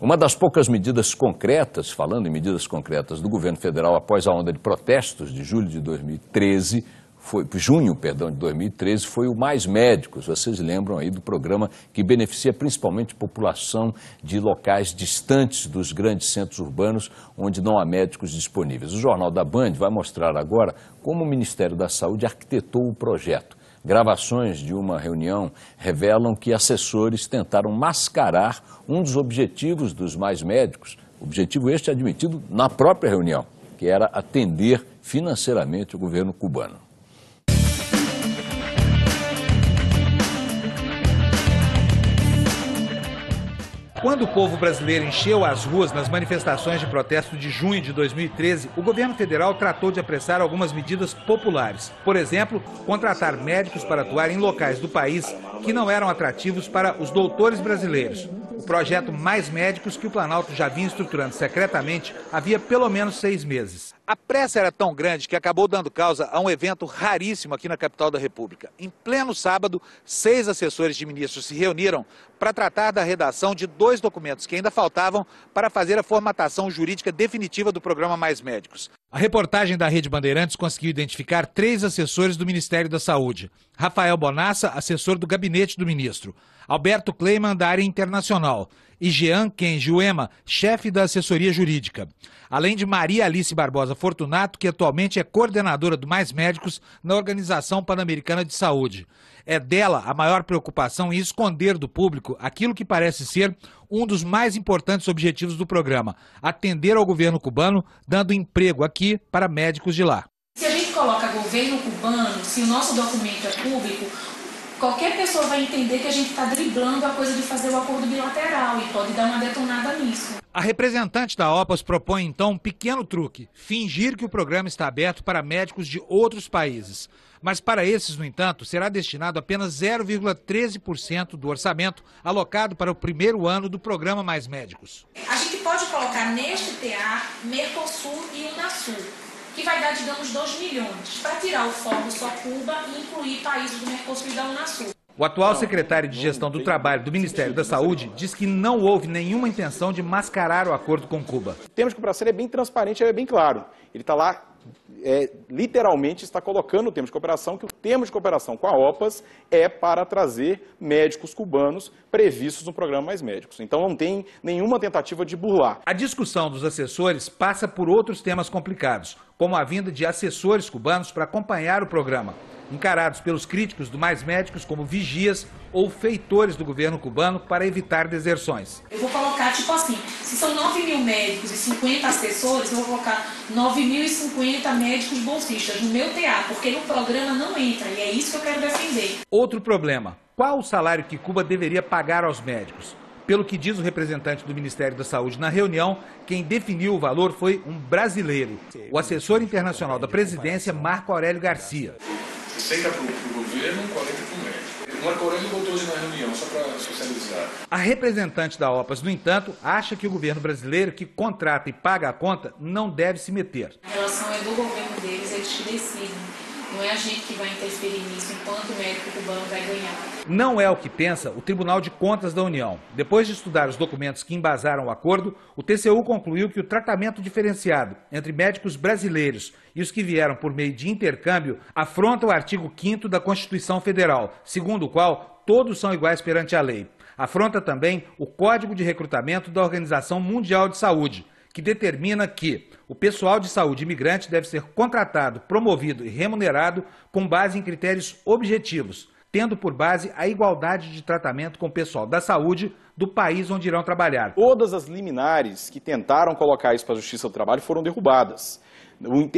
Uma das poucas medidas concretas, falando em medidas concretas do governo federal após a onda de protestos de junho de 2013, foi o Mais Médicos. Vocês lembram aí do programa que beneficia principalmente a população de locais distantes dos grandes centros urbanos, onde não há médicos disponíveis. O Jornal da Band vai mostrar agora como o Ministério da Saúde arquitetou o projeto. Gravações de uma reunião revelam que assessores tentaram mascarar um dos objetivos dos Mais Médicos, objetivo este admitido na própria reunião, que era atender financeiramente o governo cubano. Quando o povo brasileiro encheu as ruas nas manifestações de protesto de junho de 2013, o governo federal tratou de apressar algumas medidas populares. Por exemplo, contratar médicos para atuar em locais do país que não eram atrativos para os doutores brasileiros. O projeto Mais Médicos, que o Planalto já vinha estruturando secretamente, havia pelo menos 6 meses. A pressa era tão grande que acabou dando causa a um evento raríssimo aqui na capital da República. Em pleno sábado, 6 assessores de ministros se reuniram para tratar da redação de 2 documentos que ainda faltavam para fazer a formatação jurídica definitiva do programa Mais Médicos. A reportagem da Rede Bandeirantes conseguiu identificar 3 assessores do Ministério da Saúde. Rafael Bonassa, assessor do gabinete do ministro. Alberto Kleiman, da área internacional. E Jean Kenji Uema, chefe da assessoria jurídica. Além de Maria Alice Barbosa Fortunato, que atualmente é coordenadora do Mais Médicos na Organização Pan-Americana de Saúde. É dela a maior preocupação em esconder do público aquilo que parece ser um dos mais importantes objetivos do programa: atender ao governo cubano, dando emprego aqui para médicos de lá. Se a gente coloca governo cubano, se o nosso documento é público, qualquer pessoa vai entender que a gente está driblando a coisa de fazer o acordo bilateral e pode dar uma detonada nisso. A representante da OPAS propõe então um pequeno truque: fingir que o programa está aberto para médicos de outros países. Mas para esses, no entanto, será destinado apenas 0,13% do orçamento alocado para o primeiro ano do programa Mais Médicos. A gente pode colocar neste TA Mercosul e Unasul, que vai dar, digamos, 2 milhões, para tirar o foco só Cuba e incluir países do Mercosul e da Unasul. O atual secretário de Gestão do Trabalho do Ministério da Saúde diz que não houve nenhuma intenção de mascarar o acordo com Cuba. O termo de cooperação é bem transparente, é bem claro. Ele está lá, literalmente está colocando o termo de cooperação, que o termo de cooperação com a OPAS é para trazer médicos cubanos previstos no programa Mais Médicos. Então não tem nenhuma tentativa de burlar. A discussão dos assessores passa por outros temas complicados, como a vinda de assessores cubanos para acompanhar o programa, encarados pelos críticos do Mais Médicos como vigias ou feitores do governo cubano para evitar deserções. Eu vou colocar, tipo assim, se são 9.000 médicos e 50 assessores, eu vou colocar 9.050 médicos bolsistas no meu TA, porque no programa não entra, e é isso que eu quero defender. Outro problema: qual o salário que Cuba deveria pagar aos médicos? Pelo que diz o representante do Ministério da Saúde na reunião, quem definiu o valor foi um brasileiro, o assessor internacional da presidência, Marco Aurélio Garcia. 60 para o governo, 40 para o médico. O Marco Aurélio botou hoje na reunião, só para socializar. A representante da OPAS, no entanto, acha que o governo brasileiro, que contrata e paga a conta, não deve se meter. A relação é do governo deles, eles que decidem. Não é a gente que vai interferir nisso enquanto o médico cubano vai ganhar. Não é o que pensa o Tribunal de Contas da União. Depois de estudar os documentos que embasaram o acordo, o TCU concluiu que o tratamento diferenciado entre médicos brasileiros e os que vieram por meio de intercâmbio afronta o artigo 5º da Constituição Federal, segundo o qual todos são iguais perante a lei. Afronta também o Código de Recrutamento da Organização Mundial de Saúde, que determina que o pessoal de saúde imigrante deve ser contratado, promovido e remunerado com base em critérios objetivos, tendo por base a igualdade de tratamento com o pessoal da saúde do país onde irão trabalhar. Todas as liminares que tentaram colocar isso para a Justiça do Trabalho foram derrubadas.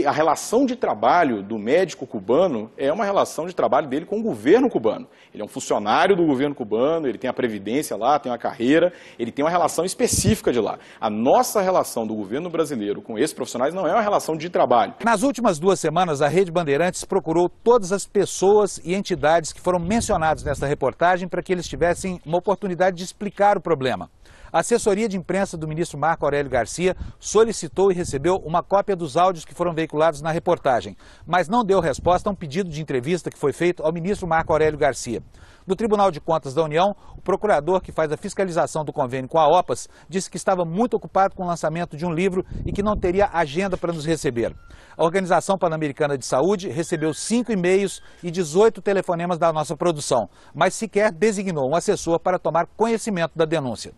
A relação de trabalho do médico cubano é uma relação de trabalho dele com o governo cubano. Ele é um funcionário do governo cubano, ele tem a previdência lá, tem uma carreira, ele tem uma relação específica de lá. A nossa relação do governo brasileiro com esses profissionais não é uma relação de trabalho. Nas últimas 2 semanas, a Rede Bandeirantes procurou todas as pessoas e entidades que foram mencionadas nesta reportagem para que eles tivessem uma oportunidade de explicar o problema. A assessoria de imprensa do ministro Marco Aurélio Garcia solicitou e recebeu uma cópia dos áudios que foram veiculados na reportagem, mas não deu resposta a um pedido de entrevista que foi feito ao ministro Marco Aurélio Garcia. Do Tribunal de Contas da União, o procurador que faz a fiscalização do convênio com a OPAS disse que estava muito ocupado com o lançamento de um livro e que não teria agenda para nos receber. A Organização Pan-Americana de Saúde recebeu 5 e-mails e 18 telefonemas da nossa produção, mas sequer designou um assessor para tomar conhecimento da denúncia.